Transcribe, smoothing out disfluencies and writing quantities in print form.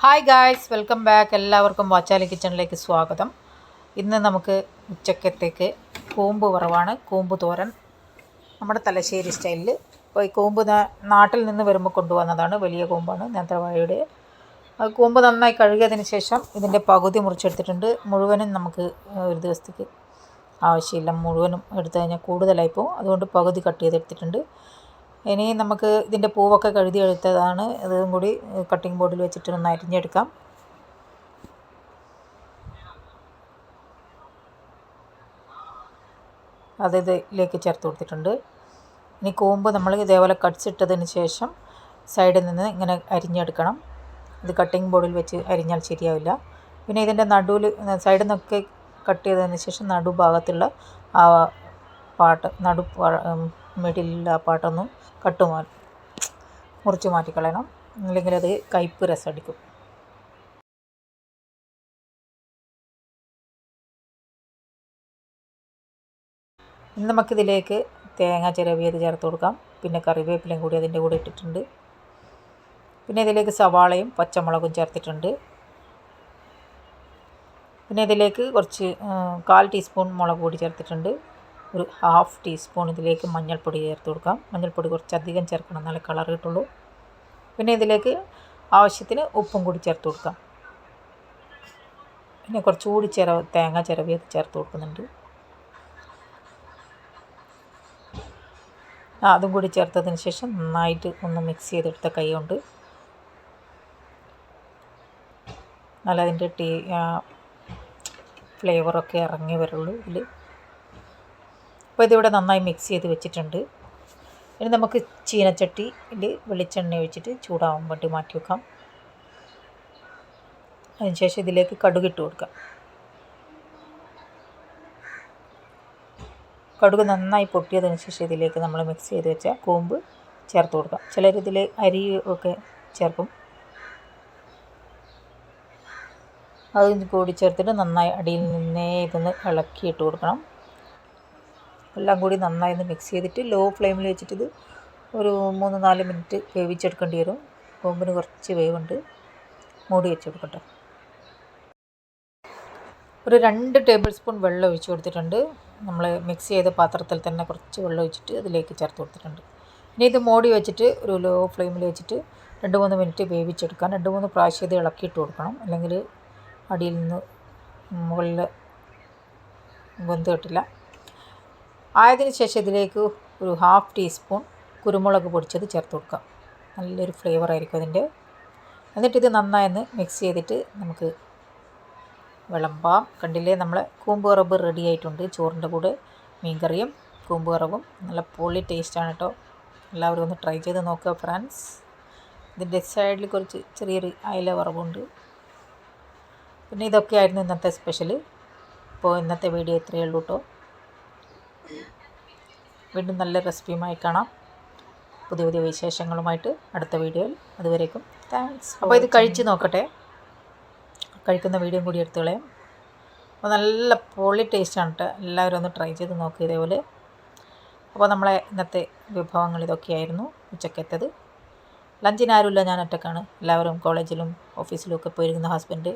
Hi guys, welcome back. എല്ലാവർക്കും വാച്ചാലി കിച്ചണിലേക്ക് സ്വാഗതം. ഇന്ന് നമുക്ക് ഉച്ചക്കത്തേക്ക് കൂമ്പ് വറവാണ്, കൂമ്പ് തോരൻ, നമ്മുടെ തലശ്ശേരി സ്റ്റൈലിൽ. ഇപ്പോൾ ഈ കൂമ്പ് നാട്ടിൽ നിന്ന് വരുമ്പോൾ കൊണ്ടുവന്നതാണ്. വലിയ കൂമ്പാണ്, നേന്ത്രവാഴയുടെ. കൂമ്പ് നന്നായി കഴുകിയതിന് ശേഷം ഇതിൻ്റെ പകുതി മുറിച്ചെടുത്തിട്ടുണ്ട്. മുഴുവനും നമുക്ക് ഒരു ദിവസത്തേക്ക് ആവശ്യമില്ല, മുഴുവനും എടുത്തു കഴിഞ്ഞാൽ കൂടുതലായി പോകും. അതുകൊണ്ട് പകുതി കട്ട് ചെയ്തെടുത്തിട്ടുണ്ട്. ഇനി നമുക്ക് ഇതിൻ്റെ പൂവൊക്കെ കഴുകിയെടുത്തതാണ്, അതും കൂടി കട്ടിംഗ് ബോർഡിൽ വെച്ചിട്ട് ഒന്ന് അരിഞ്ഞെടുക്കാം. അത് ഇതിലേക്ക് ചേർത്ത് കൊടുത്തിട്ടുണ്ട്. ഇനി കൂമ്പ് നമ്മൾ ഇതേപോലെ കട്ട്സിട്ടതിന് ശേഷം സൈഡിൽ നിന്ന് ഇങ്ങനെ അരിഞ്ഞെടുക്കണം. ഇത് കട്ടിംഗ് ബോർഡിൽ വെച്ച് അരിഞ്ഞാൽ ശരിയാവില്ല. പിന്നെ ഇതിൻ്റെ നടുവിൽ സൈഡിൽ നിന്നൊക്കെ കട്ട് ചെയ്തതിന് ശേഷം നടുഭാഗത്തുള്ള ആ മിഡിലുള്ള ആ പാട്ടൊന്നും മുറിച്ച് മാറ്റിക്കളയണം, അല്ലെങ്കിൽ അത് കയ്പ്പ് രസമടിക്കും. ഇനി നമുക്കിതിലേക്ക് തേങ്ങ ചിരവിയത് ചേർത്ത് കൊടുക്കാം. പിന്നെ കറിവേപ്പിലയും കൂടി അതിൻ്റെ കൂടെ ഇട്ടിട്ടുണ്ട്. പിന്നെ ഇതിലേക്ക് സവാളയും പച്ചമുളകും ചേർത്തിട്ടുണ്ട്. പിന്നെ ഇതിലേക്ക് കുറച്ച് 1/4 ടീസ്പൂൺ മുളക് പൊടി ചേർത്തിട്ടുണ്ട്. ഒരു 1/2 ടീസ്പൂൺ ഇതിലേക്ക് മഞ്ഞൾപ്പൊടി ചേർത്ത് കൊടുക്കാം. മഞ്ഞൾപ്പൊടി കുറച്ചധികം ചേർക്കണം, എന്നാലേ കളർ കിട്ടുള്ളൂ. പിന്നെ ഇതിലേക്ക് ആവശ്യത്തിന് ഉപ്പും കൂടി ചേർത്ത് കൊടുക്കാം. പിന്നെ കുറച്ചുകൂടി തേങ്ങ ചിരവിയത് ചേർത്ത് കൊടുക്കുന്നുണ്ട്. അതും കൂടി ചേർത്തതിന് ശേഷം നന്നായിട്ട് ഒന്ന് മിക്സ് ചെയ്തെടുത്ത കൈ കൊണ്ട് നല്ല അതിൻ്റെ ഫ്ലേവറൊക്കെ ഇറങ്ങി വരുള്ളൂ ഇതിൽ. അപ്പോൾ ഇതിവിടെ നന്നായി മിക്സ് ചെയ്ത് വെച്ചിട്ടുണ്ട്. ഇനി നമുക്ക് ചീനച്ചട്ടിയിൽ വെളിച്ചെണ്ണ ഒഴിച്ചിട്ട് ചൂടാവാൻ വേണ്ടി മാറ്റി വെക്കാം. അതിനുശേഷം ഇതിലേക്ക് കടുകിട്ട് കൊടുക്കാം. കടുക് നന്നായി പൊട്ടിയതിന് ശേഷം ഇതിലേക്ക് നമ്മൾ മിക്സ് ചെയ്ത് വെച്ച കൂമ്പ് ചേർത്ത് കൊടുക്കാം. ചിലരിതിൽ അരി ഒക്കെ ചേർക്കും. അതും കൂടി ചേർത്തിട്ട് നന്നായി അടിയിൽ നിന്നേ ഇതൊന്ന് ഇളക്കിയിട്ട് കൊടുക്കണം. എല്ലാം കൂടി നന്നായി ഒന്ന് മിക്സ് ചെയ്തിട്ട് ലോ ഫ്ലെയിമിൽ വെച്ചിട്ട് ഇത് ഒരു 3-4 മിനിറ്റ് വേവിച്ചെടുക്കേണ്ടി വരും. കൂമ്പിന് കുറച്ച് വേവുണ്ട്. മൂടി വെച്ച് കൊടുക്കട്ടെ. ഒരു 2 ടേബിൾ സ്പൂൺ വെള്ളം ഒഴിച്ച് കൊടുത്തിട്ടുണ്ട്. നമ്മൾ മിക്സ് ചെയ്ത പാത്രത്തിൽ തന്നെ കുറച്ച് വെള്ളം ഒഴിച്ചിട്ട് അതിലേക്ക് ചേർത്ത് കൊടുത്തിട്ടുണ്ട്. ഇനി ഇത് മൂടി വെച്ചിട്ട് ഒരു ലോ ഫ്ലെയിമിൽ വെച്ചിട്ട് 2-3 മിനിറ്റ് വേവിച്ചെടുക്കാം. 2-3 പ്രാവശ്യം ഇത് ഇളക്കിയിട്ട് കൊടുക്കണം, അല്ലെങ്കിൽ അടിയിൽ നിന്ന് മുകളിൽ വെന്ത് കിട്ടില്ല. ആയതിനു ശേഷം ഇതിലേക്ക് ഒരു 1/2 ടീസ്പൂൺ കുരുമുളക് പൊടിച്ചത് ചേർത്ത് കൊടുക്കാം. നല്ലൊരു ഫ്ലേവറായിരിക്കും അതിൻ്റെ. എന്നിട്ടിത് നന്നായി മിക്സ് ചെയ്തിട്ട് നമുക്ക് വിളമ്പാം. കണ്ടില്ലേ, നമ്മളെ കൂമ്പ് വറവ് റെഡി ആയിട്ടുണ്ട്. ചോറിൻ്റെ കൂടെ മീൻകറിയും കൂമ്പ് വറവും നല്ല പൊളി ടേസ്റ്റാണ് കേട്ടോ. എല്ലാവരും ഒന്ന് ട്രൈ ചെയ്ത് നോക്കുക ഫ്രണ്ട്സ്. ഇതിൻ്റെ സൈഡിൽ കുറച്ച് ചെറിയൊരു അയില വറവുണ്ട്. പിന്നെ ഇതൊക്കെയായിരുന്നു ഇന്നത്തെ സ്പെഷ്യൽ. അപ്പോൾ ഇന്നത്തെ വീഡിയോ ഇത്രയേ ഉള്ളൂ കേട്ടോ. വീണ്ടും നല്ല റെസിപ്പിയുമായി കാണാം, പുതിയ പുതിയ വിശേഷങ്ങളുമായിട്ട് അടുത്ത വീഡിയോയിൽ. അതുവരേക്കും താങ്ക്സ്. അപ്പോൾ ഇത് കഴിച്ച് നോക്കട്ടെ, കഴിക്കുന്ന വീഡിയോ കൂടി എടുത്ത് കളയാം. അപ്പോൾ നല്ല പൊളി ടേസ്റ്റാണ് കേട്ടോ. എല്ലാവരും ഒന്ന് ട്രൈ ചെയ്ത് നോക്കുക ഇതേപോലെ. അപ്പോൾ നമ്മളെ ഇന്നത്തെ വിഭവങ്ങൾ ഇതൊക്കെയായിരുന്നു ഉച്ചക്കത്തേത്. ലഞ്ചിന് ആരുമില്ല, ഞാൻ ഒറ്റക്കാണ്. എല്ലാവരും കോളേജിലും ഓഫീസിലും ഒക്കെ പോയിരിക്കുന്ന ഹസ്ബൻഡ്